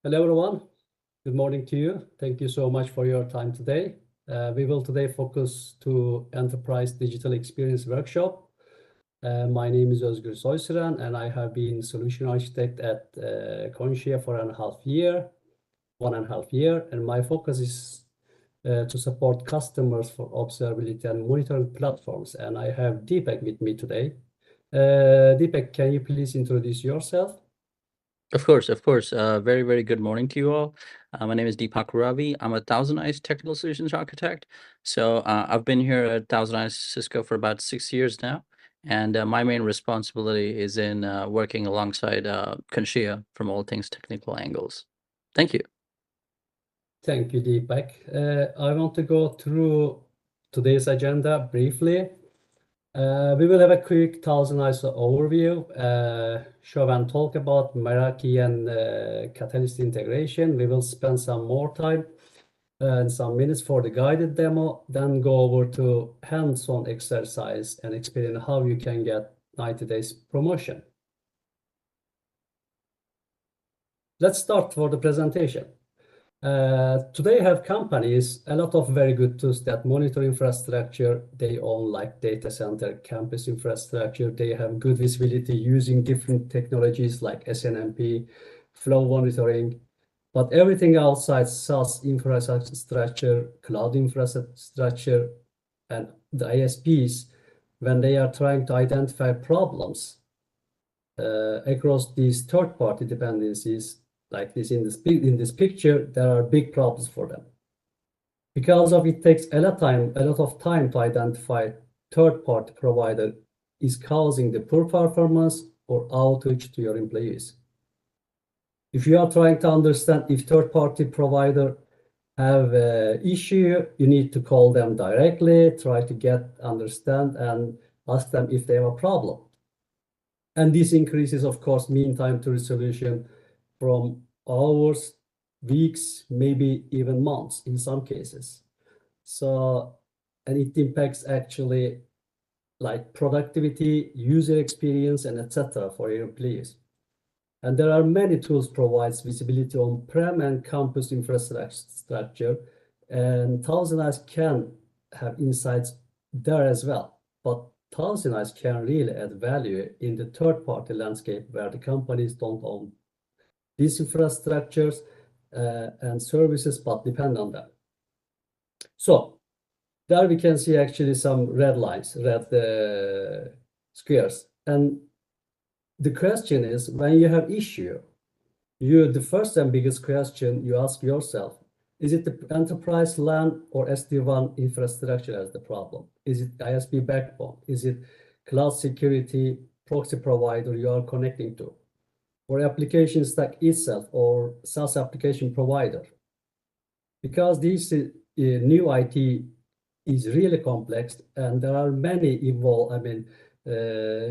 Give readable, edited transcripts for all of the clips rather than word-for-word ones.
Hello, everyone. Good morning to you. Thank you so much for your time today. We will today focus to Enterprise Digital Experience Workshop. My name is Özgür Soysıran, and I have been Solution Architect at Conscia for 1.5 year, and my focus is to support customers for observability and monitoring platforms. And I have Deepak with me today. Deepak, can you please introduce yourself? Of course. Very, very good morning to you all. My name is Deepak Ravi. I'm a ThousandEyes technical solutions architect. So I've been here at ThousandEyes Cisco for about 6 years now. And my main responsibility is in working alongside Conscia from all things technical angles. Thank you. Thank you, Deepak. I want to go through today's agenda briefly. We will have a quick ThousandEyes overview, show and talk about Meraki and Catalyst integration. We will spend some more time and some minutes for the guided demo, then go over to hands-on exercise and explain how you can get 90 days promotion. Let's start for the presentation. Today have companies a lot of very good tools that monitor infrastructure they own, like data center, campus infrastructure. They have good visibility using different technologies like SNMP, flow monitoring, but everything outside SaaS infrastructure, cloud infrastructure, and the ISPs, when they are trying to identify problems across these third-party dependencies, like this in this picture, there are big problems for them. Because of it takes a lot of time to identify third-party provider is causing the poor performance or outage to your employees. If you are trying to understand if third-party provider have an issue, you need to call them directly, try to understand and ask them if they have a problem. And this increases, of course, mean time to resolution from hours, weeks, maybe even months in some cases. So, and it impacts actually like productivity, user experience, and etc. for your employees. And there are many tools provides visibility on-prem and campus infrastructure, and ThousandEyes can have insights there as well. But ThousandEyes can really add value in the third-party landscape where the companies don't own these infrastructures and services, but depend on them. So there we can see actually some red lines, red squares. And the question is, when you have issue, the first and biggest question you ask yourself, is it the enterprise LAN or SD-WAN infrastructure as the problem? Is it ISP backbone? Is it cloud security proxy provider you are connecting to? Or application stack itself or SaaS application provider? Because this new IT is really complex and there are many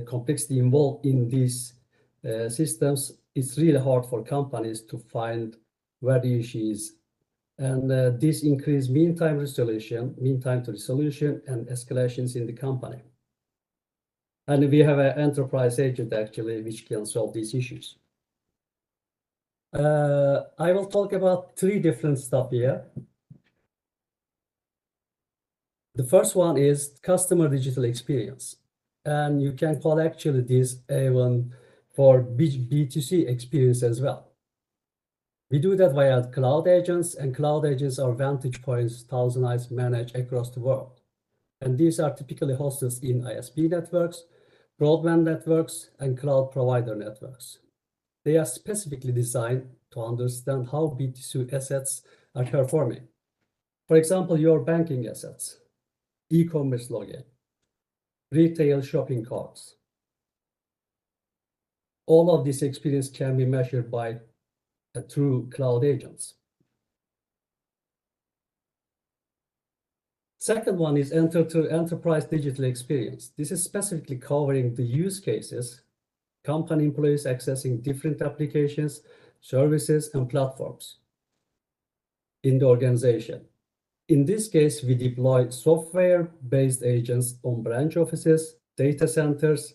complexity involved in these systems. It's really hard for companies to find where the issue is. And this increases mean time to resolution, and escalations in the company. And we have an enterprise agent actually which can solve these issues. I will talk about 3 different stuff here. The first one is customer digital experience. And you can call actually this even for B2C experience as well. We do that via cloud agents, and cloud agents are vantage points ThousandEyes manage across the world. And these are typically hosted in ISP networks, broadband networks, and cloud provider networks. They are specifically designed to understand how B2C assets are performing. For example, your banking assets, e-commerce login, retail shopping carts. All of this experience can be measured by through cloud agents. Second one is enterprise digital experience. This is specifically covering the use cases, company employees accessing different applications, services, and platforms in the organization. In this case, we deploy software-based agents on branch offices, data centers,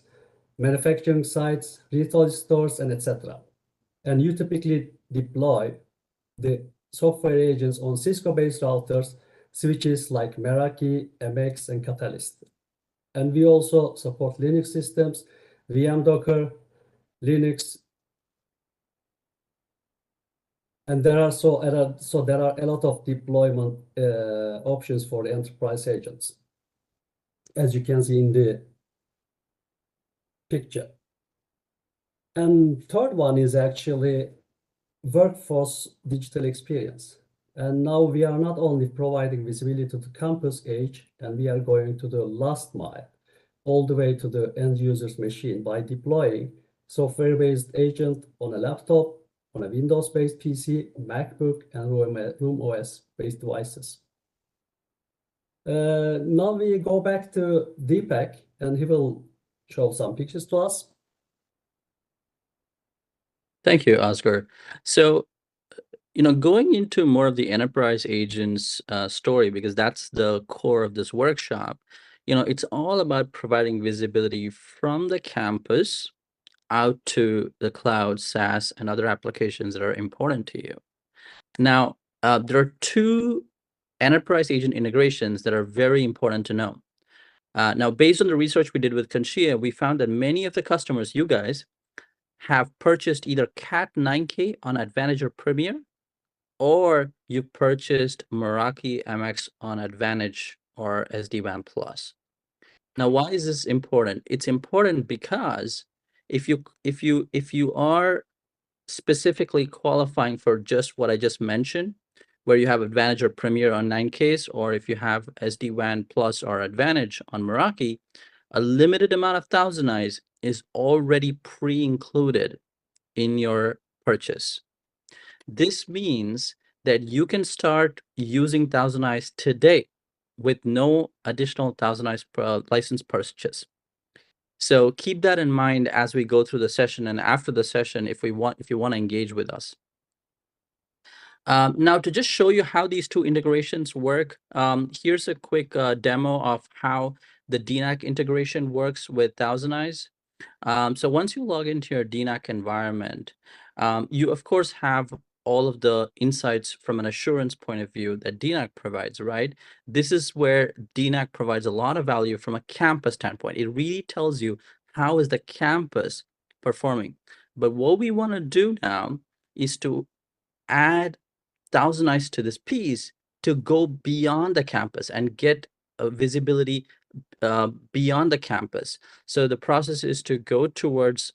manufacturing sites, retail stores, and etc. And you typically deploy the software agents on Cisco-based routers, switches like Meraki, MX, and Catalyst. And we also support Linux systems, VM Docker, Linux, and there are a lot of deployment options for the enterprise agents, as you can see in the picture. And third one is actually workforce digital experience. And now we are not only providing visibility to the campus edge, and we are going to the last mile, all the way to the end user's machine by deploying software-based agent on a laptop, on a Windows-based PC, MacBook, and Room OS-based devices. Now we go back to Deepak, and he will show some pictures to us. Thank you, Oscar. So, going into more of the enterprise agents story, because that's the core of this workshop, it's all about providing visibility from the campus out to the cloud, SaaS, and other applications that are important to you. Now, there are two enterprise agent integrations that are very important to know. Now, based on the research we did with Conscia, we found that many of the customers, you guys, have purchased either Cat 9K on Advantage or Premier, or you purchased Meraki MX on Advantage or SD-WAN Plus. Now, why is this important? It's important because if you are specifically qualifying for just what I just mentioned, where you have Advantage or Premier on 9Ks, or if you have SD-WAN Plus or Advantage on Meraki, a limited amount of ThousandEyes is already pre-included in your purchase. This means that you can start using ThousandEyes today with no additional ThousandEyes license purchase. So keep that in mind as we go through the session and after the session, if you want to engage with us. Now, to just show you how these two integrations work, here's a quick demo of how the DNAC integration works with ThousandEyes. So once you log into your DNAC environment, you of course have all of the insights from an assurance point of view that DNAC provides, right? This is where DNAC provides a lot of value from a campus standpoint. It really tells you how is the campus performing. But what we want to do now is to add ThousandEyes to this piece to go beyond the campus and get a visibility beyond the campus. So the process is to go towards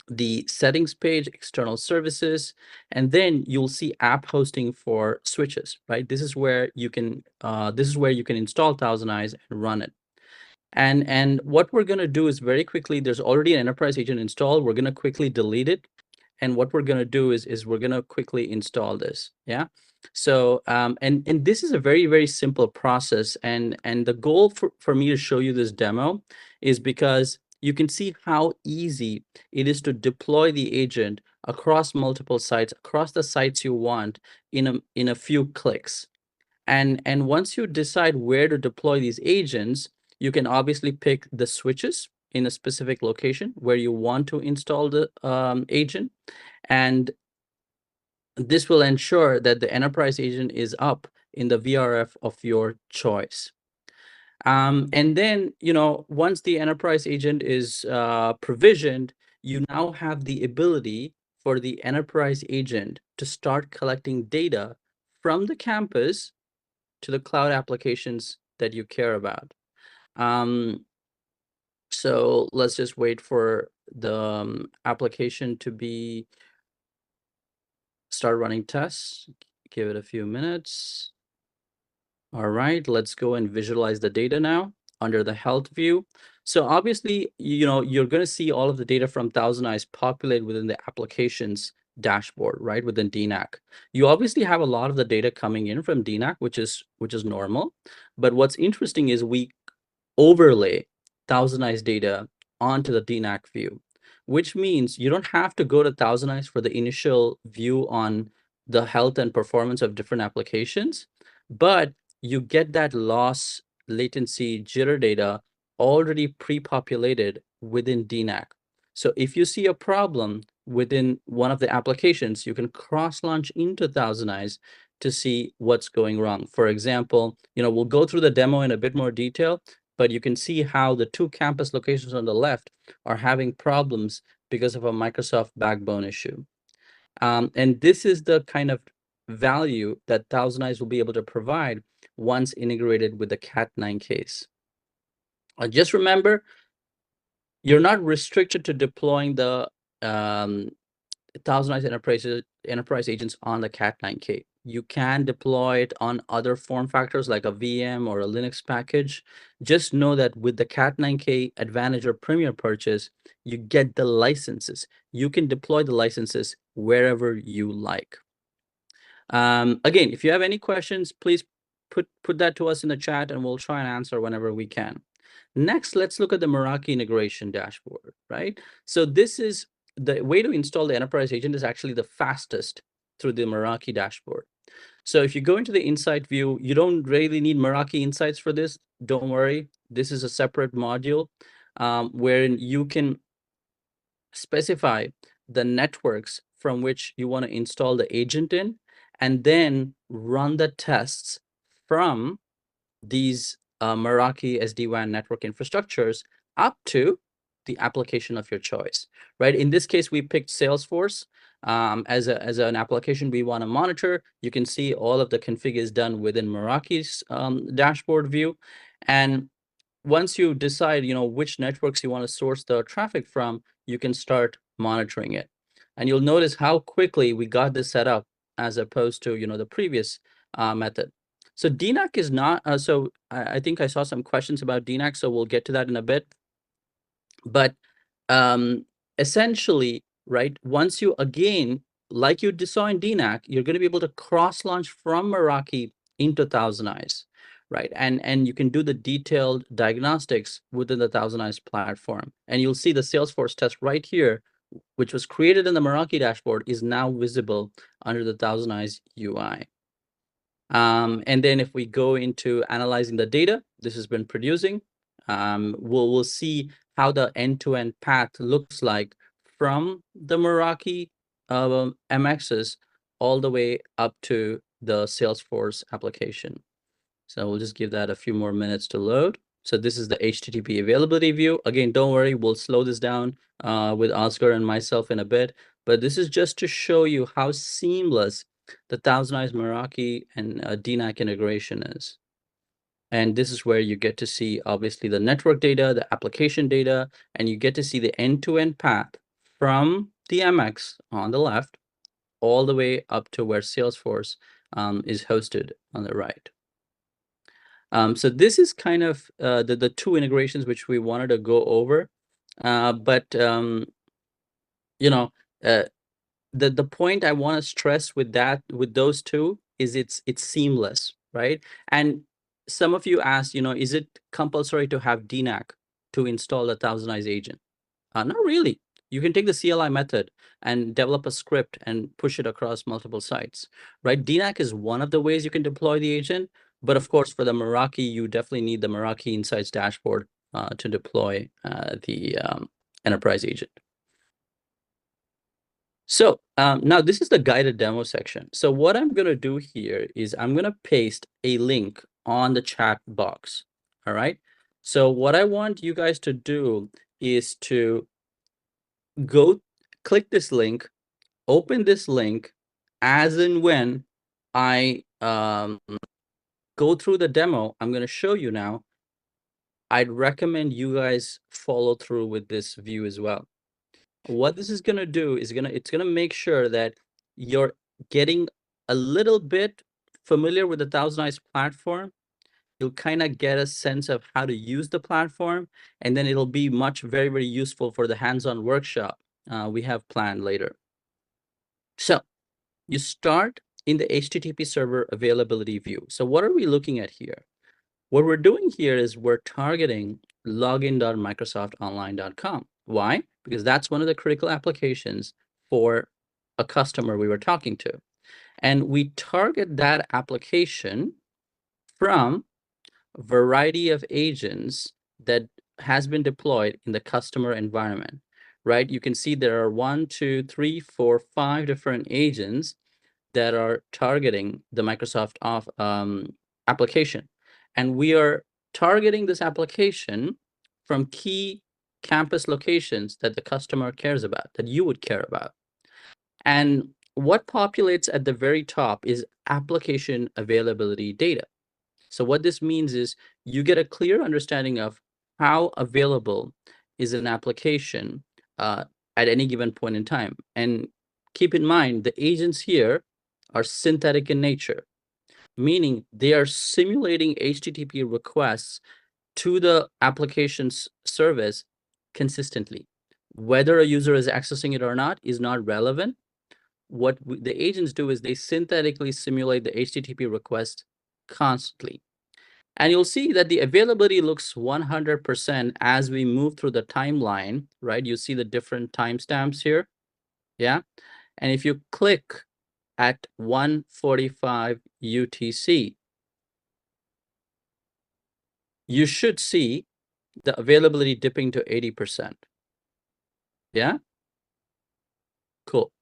the settings page, external services, and then you'll see app hosting for switches, right? This is where you can install ThousandEyes and run it. And what we're going to do is very quickly, there's already an enterprise agent installed. We're going to quickly delete it. And what we're going to do is we're going to quickly install this. Yeah. So and this is a very, very simple process. And the goal for me to show you this demo is because you can see how easy it is to deploy the agent across multiple sites, across the sites you want in a few clicks. And once you decide where to deploy these agents, you can obviously pick the switches in a specific location where you want to install the agent. And this will ensure that the enterprise agent is up in the VRF of your choice. And then, once the enterprise agent is provisioned, you now have the ability for the enterprise agent to start collecting data from the campus to the cloud applications that you care about. So let's just wait for the application to start running tests. Give it a few minutes. All right, let's go and visualize the data now under the health view. So obviously, you're going to see all of the data from ThousandEyes populate within the applications dashboard, right, within DNAC. You obviously have a lot of the data coming in from DNAC, which is normal. But what's interesting is we overlay ThousandEyes data onto the DNAC view, which means you don't have to go to ThousandEyes for the initial view on the health and performance of different applications, but you get that loss, latency, jitter data already pre-populated within DNAC. So if you see a problem within one of the applications, you can cross-launch into ThousandEyes to see what's going wrong. For example, we'll go through the demo in a bit more detail, but you can see how the 2 campus locations on the left are having problems because of a Microsoft backbone issue. And this is the kind of value that ThousandEyes will be able to provide once integrated with the Cat9 case. Just remember, you're not restricted to deploying the ThousandEyes enterprise agents on the Cat9K. You can deploy it on other form factors like a VM or a Linux package. Just know that with the Cat9K Advantage or Premier purchase, you get the licenses. You can deploy the licenses wherever you like. Again, if you have any questions, please put that to us in the chat and we'll try and answer whenever we can. Next, let's look at the Meraki integration dashboard, right? So this is the way to install the enterprise agent is actually the fastest through the Meraki dashboard. So if you go into the insight view, you don't really need Meraki insights for this. Don't worry. This is a separate module wherein you can specify the networks from which you want to install the agent in, and then run the tests from these Meraki SD-WAN network infrastructures up to the application of your choice, right? In this case, we picked Salesforce as an application we want to monitor. You can see all of the config is done within Meraki's dashboard view. And once you decide, which networks you want to source the traffic from, you can start monitoring it. And you'll notice how quickly we got this set up as opposed to, the previous method. So DNAC is not, so I think I saw some questions about DNAC, so we'll get to that in a bit. But essentially, right, once you, again, like you saw in DNAC, you're going to be able to cross-launch from Meraki into ThousandEyes, right? And you can do the detailed diagnostics within the ThousandEyes platform. And you'll see the Salesforce test right here, which was created in the Meraki dashboard, is now visible under the ThousandEyes UI. And then if we go into analyzing the data this has been producing, we'll see how the end-to-end path looks like from the Meraki MXs all the way up to the Salesforce application. So we'll just give that a few more minutes to load. So this is the HTTP availability view. Again, don't worry, we'll slow this down with Oscar and myself in a bit. But this is just to show you how seamless the ThousandEyes Meraki and DNAC integration is. And this is where you get to see, obviously, the network data, the application data, and you get to see the end-to-end path from the MX on the left all the way up to where Salesforce is hosted on the right. So this is kind of the 2 integrations which we wanted to go over. The point I want to stress with those 2 is it's seamless, right? And some of you asked, is it compulsory to have DNAC to install a ThousandEyes agent? Not really. You can take the CLI method and develop a script and push it across multiple sites, right? DNAC is one of the ways you can deploy the agent, but of course, for the Meraki, you definitely need the Meraki Insights dashboard to deploy the enterprise agent. So now this is the guided demo section. So what I'm going to do here is I'm going to paste a link on the chat box. All right. So what I want you guys to do is to go click this link, open this link, as and when I go through the demo I'm going to show you now. I'd recommend you guys follow through with this view as well. What this is going to do is it's going to make sure that you're getting a little bit familiar with the ThousandEyes platform. You'll kind of get a sense of how to use the platform, and then it'll be very, very useful for the hands-on workshop we have planned later. So you start in the HTTP server availability view. So what are we looking at here? What we're doing here is we're targeting login.microsoftonline.com. Why? Because that's one of the critical applications for a customer we were talking to. And we target that application from a variety of agents that has been deployed in the customer environment, right? You can see there are 1, 2, 3, 4, 5 different agents that are targeting the Microsoft application. And we are targeting this application from key campus locations that the customer cares about, that you would care about. And what populates at the very top is application availability data. So what this means is you get a clear understanding of how available is an application at any given point in time. And keep in mind, the agents here are synthetic in nature, meaning they are simulating HTTP requests to the application's service consistently. Whether a user is accessing it or not is not relevant. What the agents do is they synthetically simulate the HTTP request constantly. And you'll see that the availability looks 100% as we move through the timeline, right? You see the different timestamps here, yeah? And if you click at 1:45 UTC, you should see the availability dipping to 80%, yeah? Cool.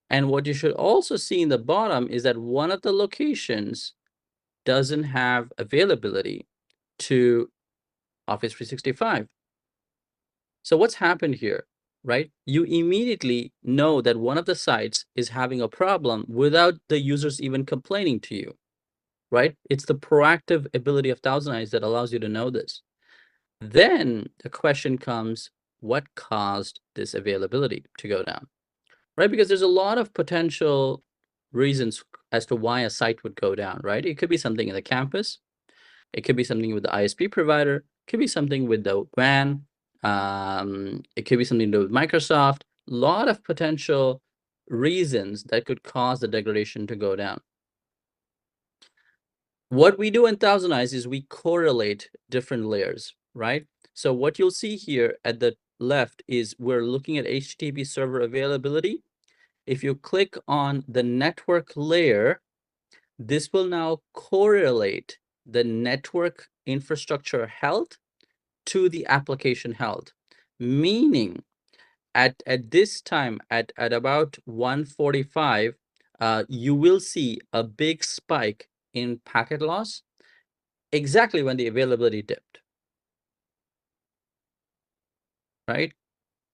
And what you should also see in the bottom is that one of the locations doesn't have availability to Office 365. So what's happened here, right? You immediately know that one of the sites is having a problem without the users even complaining to you, right? It's the proactive ability of ThousandEyes that allows you to know this. Then the question comes, what caused this availability to go down, right? Because there's a lot of potential reasons as to why a site would go down, right? It could be something in the campus. It could be something with the ISP provider. It could be something with the WAN. It could be something to do with Microsoft. A lot of potential reasons that could cause the degradation to go down. What we do in ThousandEyes is we correlate different layers, right? So what you'll see here at the left is we're looking at HTTP server availability. If you click on the network layer, this will now correlate the network infrastructure health to the application health, meaning at this time, at about 1:45, you will see a big spike in packet loss exactly when the availability dipped, right?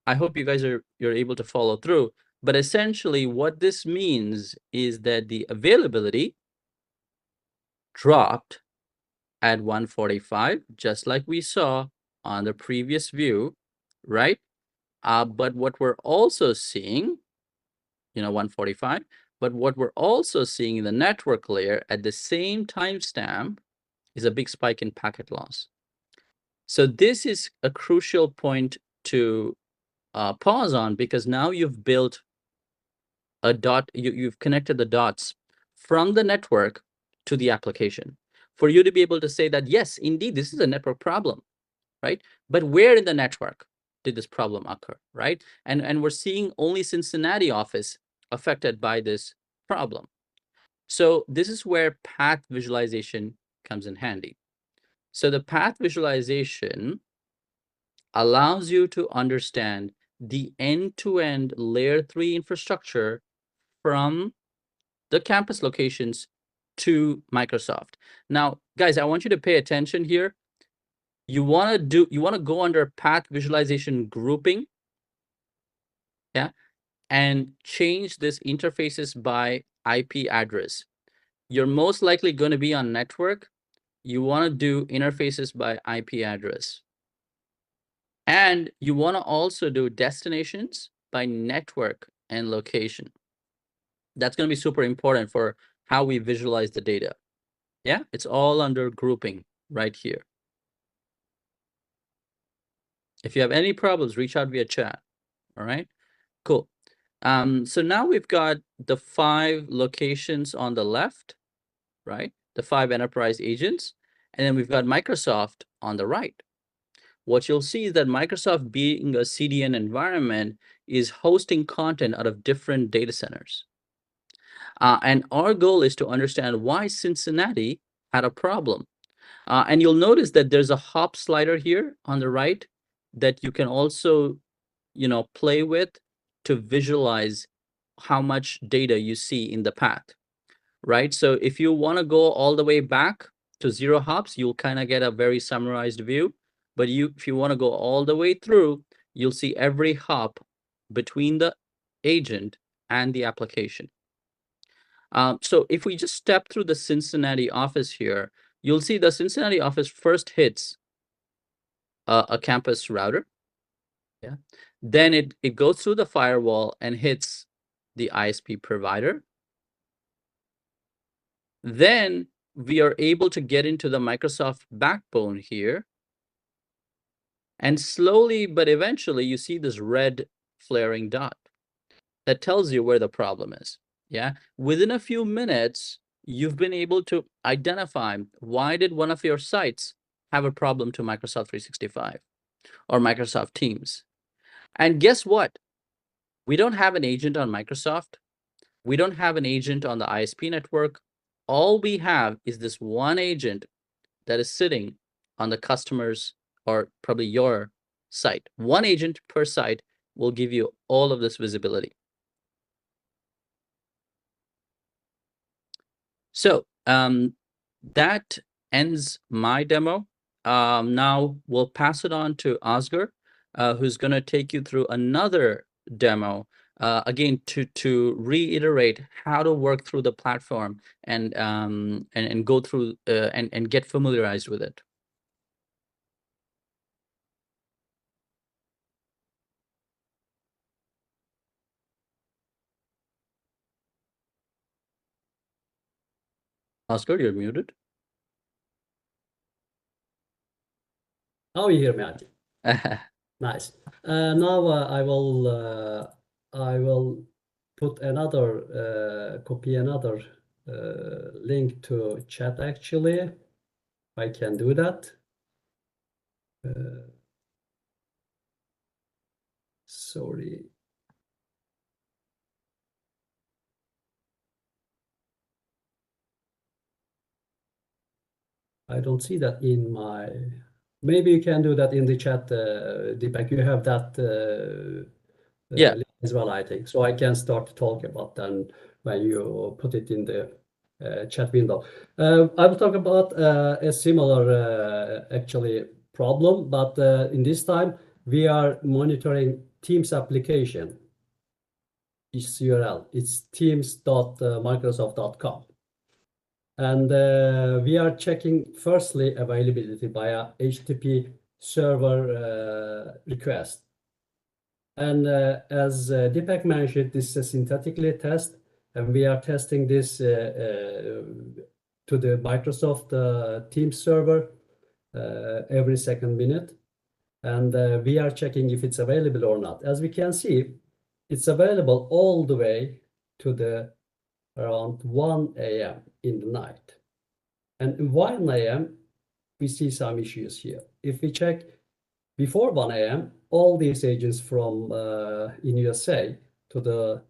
I hope you guys you're able to follow through. But essentially what this means is that the availability dropped at 1:45, just like we saw on the previous view, right? But what we're also seeing, 1:45, but what we're also seeing in the network layer at the same timestamp is a big spike in packet loss. So this is a crucial point to pause on, because now you've built a dot, you've connected the dots from the network to the application for you to be able to say that, yes, indeed, this is a network problem, right? But where in the network did this problem occur, right? And we're seeing only Cincinnati office affected by this problem. So this is where path visualization comes in handy. So the path visualization allows you to understand the end-to-end layer 3 infrastructure from the campus locations to Microsoft. Now, guys, I want you to pay attention here. You want to go under path visualization grouping, yeah, and change this interfaces by IP address. You're most likely going to be on network. You want to do interfaces by IP address. And you want to also do destinations by network and location. That's going to be super important for how we visualize the data. Yeah, it's all under grouping right here. If you have any problems, reach out via chat. All right, cool. So now we've got the 5 locations on the left, right? The 5 enterprise agents, and then we've got Microsoft on the right. What you'll see is that Microsoft, being a CDN environment, is hosting content out of different data centers. And our goal is to understand why Cincinnati had a problem. And you'll notice that there's a hop slider here on the right that you can also play with to visualize how much data you see in the path, right? So if you want to go all the way back to 0 hops, you'll kind of get a very summarized view. But if you want to go all the way through, you'll see every hop between the agent and the application. So if we just step through the Cincinnati office here, you'll see the Cincinnati office first hits a campus router. Yeah. Then it goes through the firewall and hits the ISP provider. Then we are able to get into the Microsoft backbone here. And slowly, but eventually, you see this red flaring dot that tells you where the problem is. Yeah. Within a few minutes, you've been able to identify why did one of your sites have a problem to Microsoft 365 or Microsoft Teams. And guess what? We don't have an agent on Microsoft. We don't have an agent on the ISP network. All we have is this one agent that is sitting on the customer's or probably your site. One agent per site will give you all of this visibility. So that ends my demo. Now we'll pass it on to Oscar, who's going to take you through another demo, again, to reiterate how to work through the platform and go through and get familiarized with it. Oscar, you're muted. Now you hear me, Adi. Nice. Now I will put another copy another link to chat. Actually, I can do that. Sorry. I don't see that in my. Maybe you can do that in the chat, Deepak. You have that Yeah. link as well, I think. So I can start to talk about then when you put it in the chat window. I will talk about a similar actually problem, but in this time we are monitoring Teams application. Its URL. It's teams.microsoft.com. And we are checking firstly availability via HTTP server request. And as Deepak mentioned, this is a synthetically test, and we are testing this to the Microsoft Teams server every second minute. And we are checking if it's available or not. As we can see, it's available all the way to the around 1 a.m. in the night. And in 1 a.m., we see some issues here. If we check before 1 a.m., all these agents from in USA to the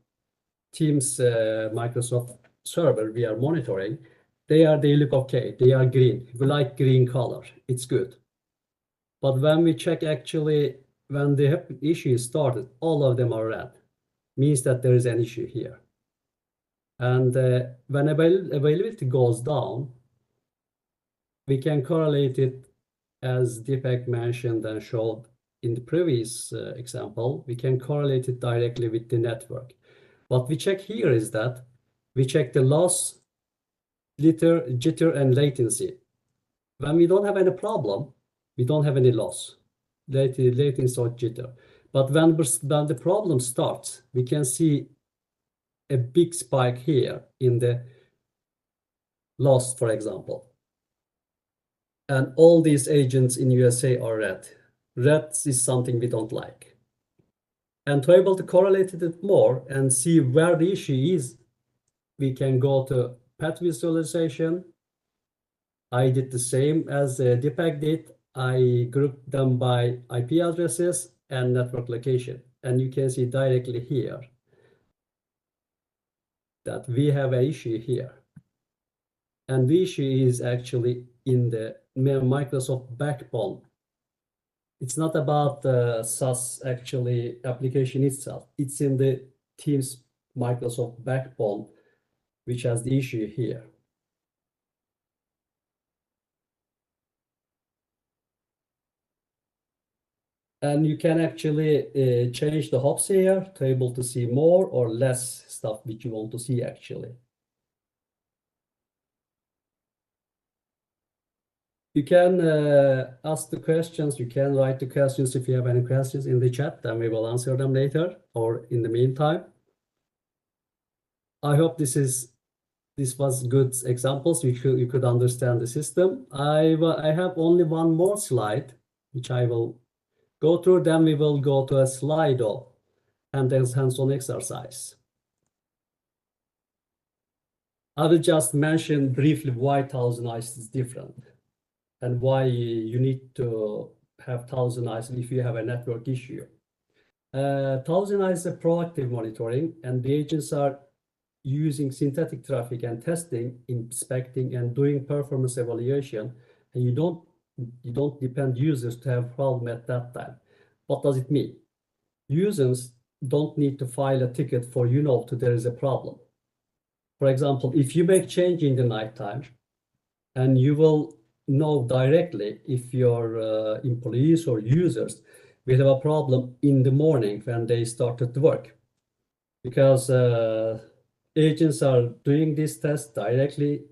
Teams Microsoft server we are monitoring, they look okay. They are green. We like green color. It's good. But when we check actually when the issue started, all of them are red. Means that there is an issue here. And when availability goes down, we can correlate it, as Deepak mentioned and showed in the previous example, we can correlate it directly with the network. What we check here is that we check the loss, jitter, and latency. When we don't have any problem, we don't have any loss, latency or jitter. But when the problem starts, we can see a big spike here in the loss, for example. And all these agents in USA are red. Red is something we don't like. And to be able to correlate it more and see where the issue is, we can go to path visualization. I did the same as Deepak did. I grouped them by IP addresses and network location. And you can see directly here that we have an issue here. And the issue is actually in the Microsoft backbone It's not about the SaaS actually application itself. It's in the Teams Microsoft backbone, which has the issue here. And you can actually change the hops here to able to see more or less stuff which you want to see actually. You can ask the questions, you can write the questions if you have any questions in the chat, then we will answer them later or in the meantime. I hope this was good examples. You could understand the system. I have only one more slide, which I will go through, then we will go to a Slido and then hands-on exercise. I will just mention briefly why ThousandEyes is different and why you need to have ThousandEyes if you have a network issue. ThousandEyes is a proactive monitoring, and the agents are using synthetic traffic and testing, inspecting, and doing performance evaluation, and you don't depend users to have problem at that time. What does it mean? Users don't need to file a ticket for there is a problem. For example, if you make change in the nighttime, and you will know directly if your employees or users will have a problem in the morning when they started to work, because agents are doing this test directly,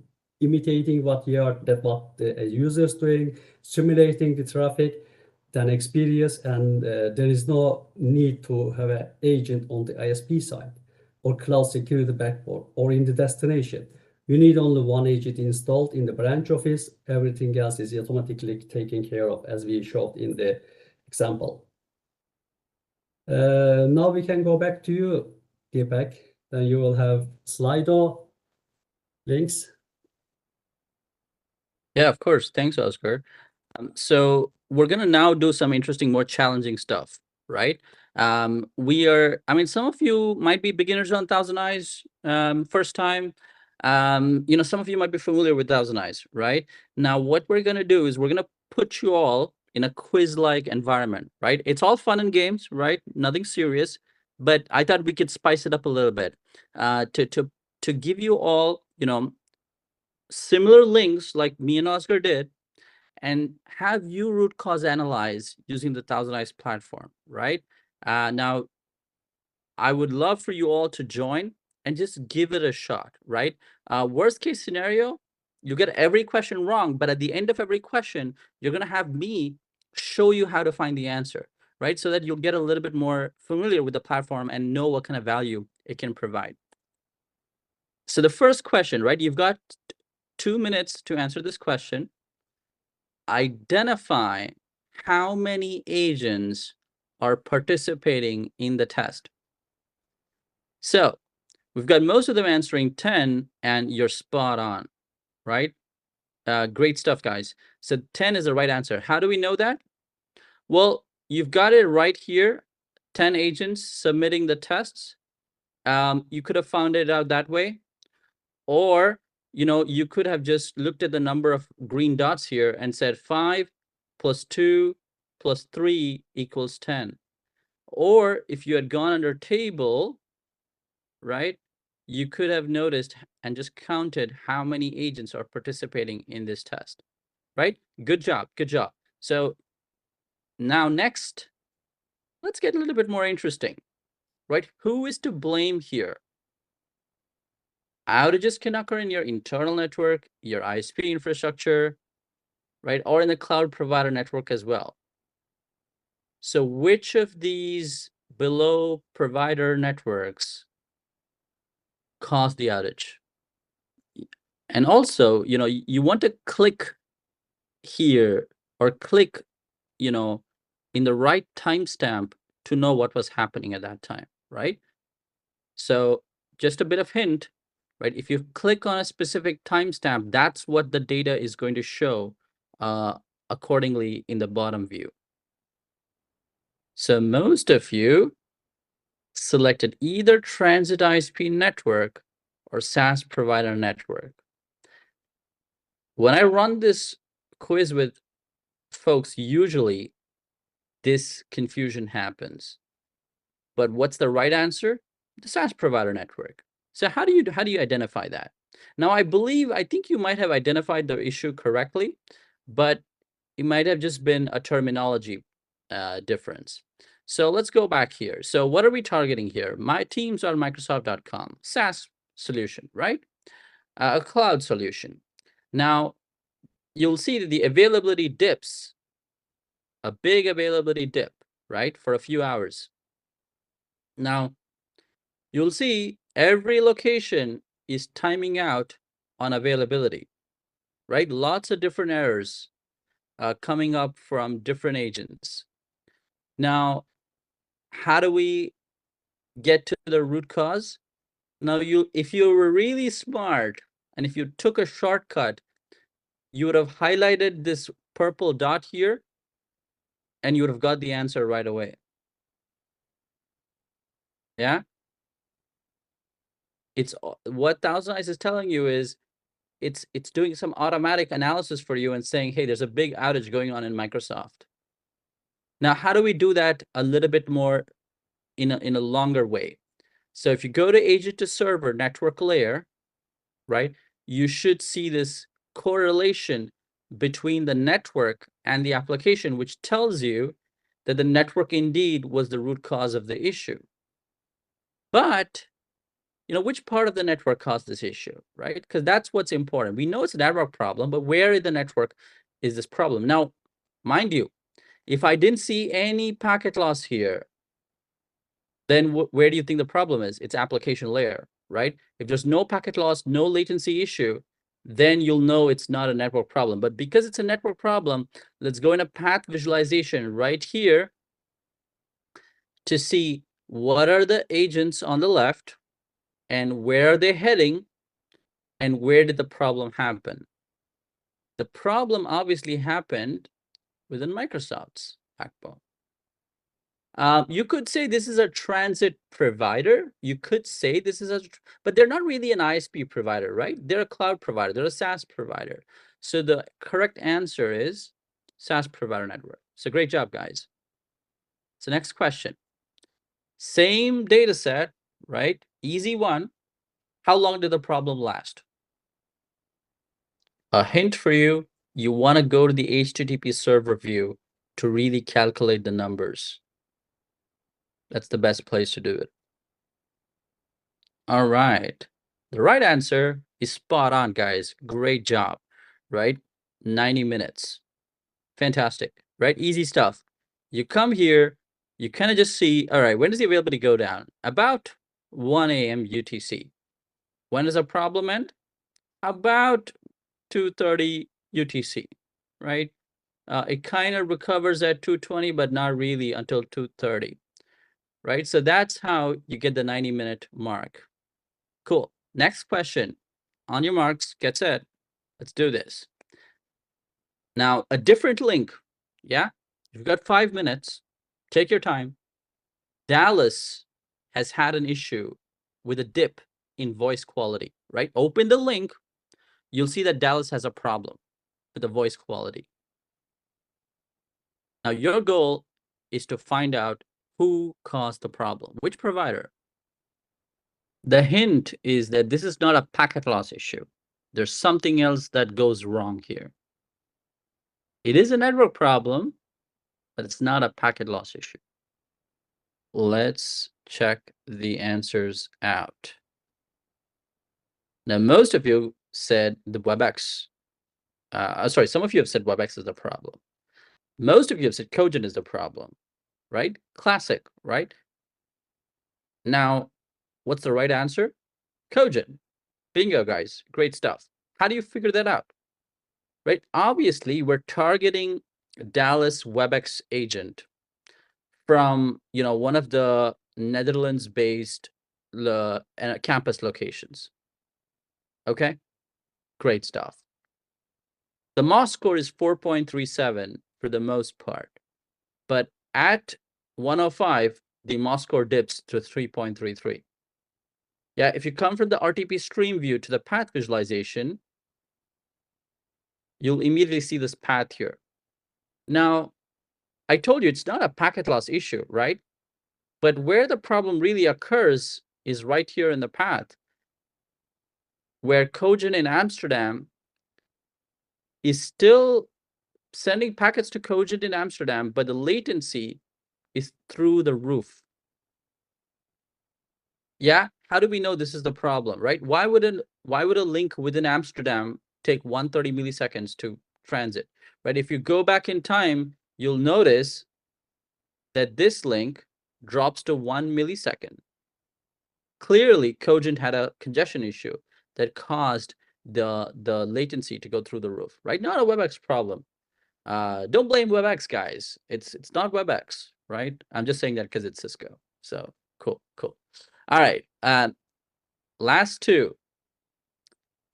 imitating what the user is doing, simulating the traffic, then experience, and there is no need to have an agent on the ISP side or cloud security backbone or in the destination. You need only one agent installed in the branch office. Everything else is automatically taken care of, as we showed in the example. Now we can go back to you, Deepak. Then you will have Slido links. Yeah, of course. Thanks, Oscar. So we're going to now do some interesting, more challenging stuff, right? Some of you might be beginners on ThousandEyes, first time. Some of you might be familiar with ThousandEyes, right? Now, what we're going to do is we're going to put you all in a quiz-like environment, right? It's all fun and games, right? Nothing serious, but I thought we could spice it up a little bit to give you all, similar links like me and Oscar did, and have you root cause analyze using the ThousandEyes platform, right? Now, I would love for you all to join and just give it a shot, right? Worst case scenario, you get every question wrong, but at the end of every question, you're going to have me show you how to find the answer, right? So that you'll get a little bit more familiar with the platform and know what kind of value it can provide. So the first question, right? You've got 2 minutes to answer this question. Identify how many agents are participating in the test. So we've got most of them answering 10, and you're spot on, right? Great stuff, guys. So 10 is the right answer. How do we know that? Well, you've got it right here, 10 agents submitting the tests. You could have found it out that way, or you could have just looked at the number of green dots here and said 5 plus 2 plus 3 equals 10. Or if you had gone under table, right, you could have noticed and just counted how many agents are participating in this test, right? Good job, good job. So now next, let's get a little bit more interesting, right? Who is to blame here? Outages can occur in your internal network, your ISP infrastructure, right? Or in the cloud provider network as well. So which of these below provider networks caused the outage? And also, you want to click here or click, in the right timestamp to know what was happening at that time, right? So just a bit of hint, right? If you click on a specific timestamp, that's what the data is going to show accordingly in the bottom view. So most of you selected either transit ISP network or SaaS provider network. When I run this quiz with folks, usually this confusion happens. But what's the right answer? The SaaS provider network. So how do you identify that? Now, I think you might have identified the issue correctly, but it might have just been a terminology difference. So let's go back here. So what are we targeting here? My teams are Microsoft.com, SaaS solution, right? A cloud solution. Now, you'll see that the availability dips, a big availability dip, right, for a few hours. Now, you'll see every location is timing out on availability, right? Lots of different errors coming up from different agents. Now, how do we get to the root cause? Now, if you were really smart and if you took a shortcut, you would have highlighted this purple dot here and you would have got the answer right away. Yeah? It's what ThousandEyes is telling you is it's doing some automatic analysis for you and saying, hey, there's a big outage going on in Microsoft. Now, how do we do that a little bit more in a longer way? So if you go to agent to server network layer, right, you should see this correlation between the network and the application, which tells you that the network indeed was the root cause of the issue. But which part of the network caused this issue, right? Because that's what's important. We know it's a network problem, but where in the network is this problem? Now, mind you, if I didn't see any packet loss here, then where do you think the problem is? It's application layer, right? If there's no packet loss, no latency issue, then you'll know it's not a network problem. But because it's a network problem, let's go into path visualization right here to see what are the agents on the left and where are they heading and where did the problem happen. The problem obviously happened within Microsoft's backbone. You could say this is a transit provider. You could say this is but they're not really an ISP provider, right? They're a cloud provider. They're a SaaS provider. So the correct answer is SaaS provider network. So great job, guys. So next question. Same data set, right? Easy one. How long did the problem last? A hint for you, you want to go to the HTTP server view to really calculate the numbers. That's the best place to do it. All right. The right answer is spot on, guys. Great job, right? 90 minutes. Fantastic, right? Easy stuff. You come here, you kind of just see, all right, when does the availability go down? About 1 a.m. UTC. When does a problem end? About 2:30 UTC, right? It kind of recovers at 2:20, but not really until 2:30, right? So that's how you get the 90-minute mark. Cool. Next question. On your marks, get set. Let's do this. Now, a different link. Yeah, you've got 5 minutes. Take your time. Dallas has had an issue with a dip in voice quality, right? Open the link. You'll see that Dallas has a problem with the voice quality. Now, your goal is to find out who caused the problem, which provider. The hint is that this is not a packet loss issue. There's something else that goes wrong here. It is a network problem, but it's not a packet loss issue. Let's check the answers out. Now, most of you said the WebEx. Sorry, some of you have said WebEx is the problem. Most of you have said Cogent is the problem, right? Classic, right? Now, what's the right answer? Cogent. Bingo, guys. Great stuff. How do you figure that out? Right? Obviously, we're targeting Dallas WebEx agent from one of the Netherlands-based campus locations. Okay, great stuff. The MOS score is 4.37 for the most part, but at 105, the MOS score dips to 3.33. Yeah, if you come from the RTP stream view to the path visualization, you'll immediately see this path here. Now, I told you it's not a packet loss issue, right? But where the problem really occurs is right here in the path, where Cogent in Amsterdam is still sending packets to Cogent in Amsterdam, but the latency is through the roof. Yeah, how do we know this is the problem, right? Why would a link within Amsterdam take 130 milliseconds to transit, right? If you go back in time, you'll notice that this link drops to 1 millisecond. Clearly, Cogent had a congestion issue that caused the latency to go through the roof, right? Not a WebEx problem. Don't blame WebEx, guys. It's not WebEx, right? I'm just saying that because it's Cisco. So cool. All right. Last two.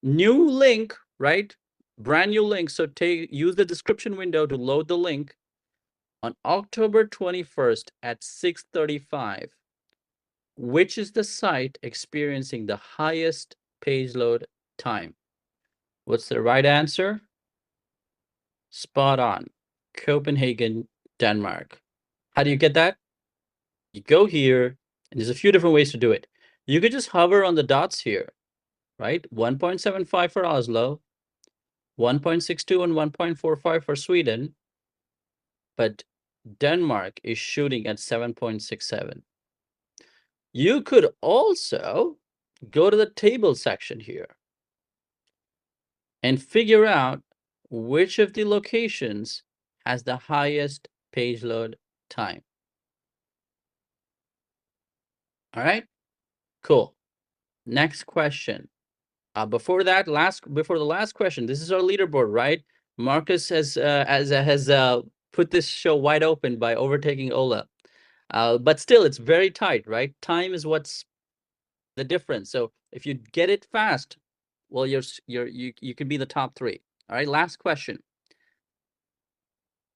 New link, right? Brand new link. So use the description window to load the link on October 21st at 6:35. Which is the site experiencing the highest page load time? What's the right answer? Spot on. Copenhagen, Denmark. How do you get that? You go here, and there's a few different ways to do it. You could just hover on the dots here, right? 1.75 for Oslo, 1.62 and 1.45 for Sweden, but Denmark is shooting at 7.67. You could also go to the table section here and figure out which of the locations has the highest page load time. All right, cool. Next question. Before the last question, this is our leaderboard, right? Marcus has put this show wide open by overtaking Ola. But still, it's very tight, right? Time is what's the difference. So if you get it fast, well, you can be the top three. All right, last question.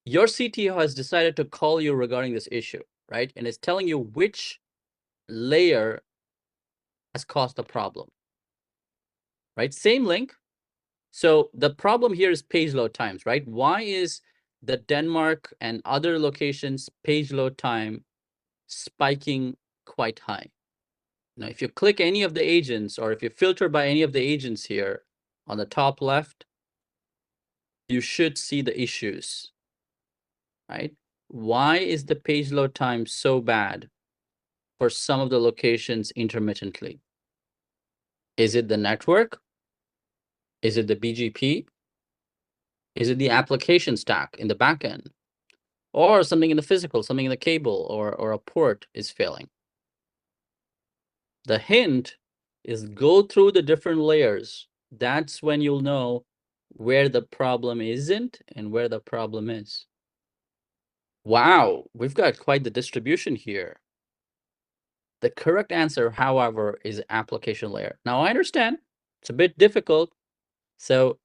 Your CTO has decided to call you regarding this issue, right? And it's telling you which layer has caused the problem, right? Same link. So the problem here is page load times, right? Why is the Denmark and other locations page load time spiking quite high? Now, if you click any of the agents, or if you filter by any of the agents here on the top left, you should see the issues, right? Why is the page load time so bad for some of the locations intermittently? Is it the network? Is it the BGP? Is it the application stack in the backend? Or something in the physical, something in the cable, or a port is failing? The hint is go through the different layers. That's when you'll know where the problem isn't and where the problem is. Wow, we've got quite the distribution here. The correct answer, however, is application layer. Now, I understand it's a bit difficult, so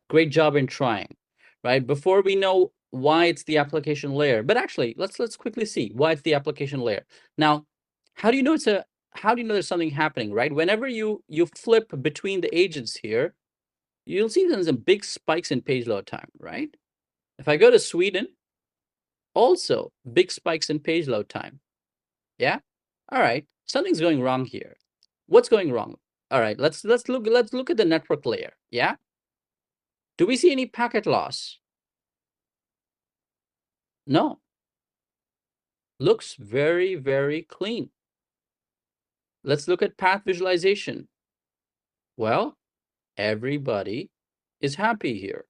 great job in trying, right? Before we know why it's the application layer, but actually, let's quickly see why it's the application layer. Now, how do you know there's something happening, right? Whenever you flip between the agents here, you'll see there's some big spikes in page load time, right? If I go to Sweden, also big spikes in page load time. Yeah. All right. Something's going wrong here. What's going wrong? All right. Let's look at the network layer. Yeah. Do we see any packet loss? No. Looks very, very clean. Let's look at path visualization. Well, everybody is happy here.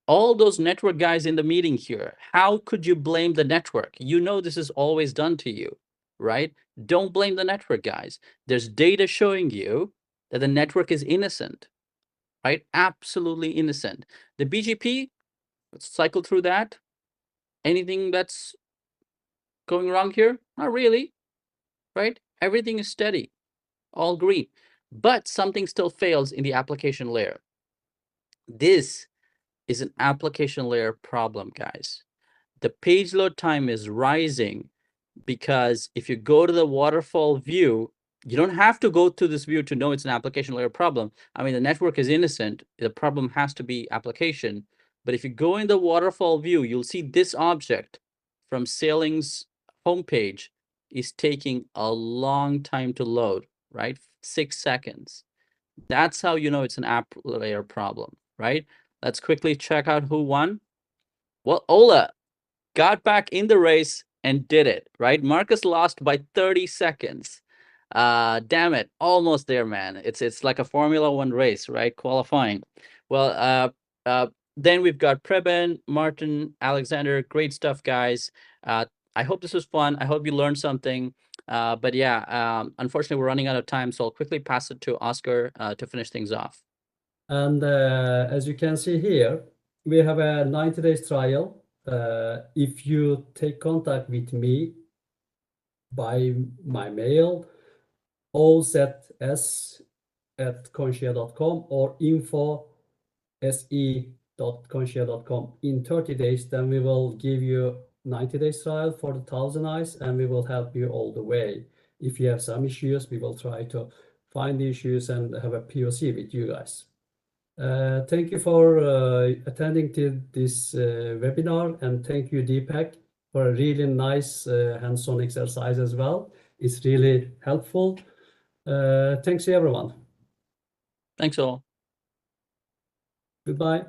All those network guys in the meeting here, how could you blame the network? You know this is always done to you, right? Don't blame the network guys. There's data showing you that the network is innocent, right? Absolutely innocent. The BGP, let's cycle through that. Anything that's going wrong here? Not really, right? Everything is steady, all green. But something still fails in the application layer. This is an application layer problem, guys. The page load time is rising because if you go to the waterfall view, you don't have to go to this view to know it's an application layer problem. I mean, the network is innocent. The problem has to be application. But if you go in the waterfall view, you'll see this object from Sailing's homepage is taking a long time to load, right? 6 seconds. That's how you know it's an app layer problem, right? Let's quickly check out who won. Well, Ola got back in the race and did it, right? Marcus lost by 30 seconds. Damn it, almost there, man. It's like a Formula One race, right? Qualifying. Well, then we've got Preben, Martin, Alexander. Great stuff, guys. I hope this was fun. I hope you learned something. But yeah, unfortunately, we're running out of time, so I'll quickly pass it to Oscar to finish things off. And as you can see here, we have a 90 days trial. If you take contact with me by my mail, ozs@conscia.com or info@se.conscia.com in 30 days, then we will give you 90 days trial for the ThousandEyes, and we will help you all the way. If you have some issues, we will try to find the issues and have a POC with you guys. Thank you for attending to this webinar, and thank you, Deepak, for a really nice hands-on exercise as well. It's really helpful. Thanks to everyone. Thanks all. Goodbye.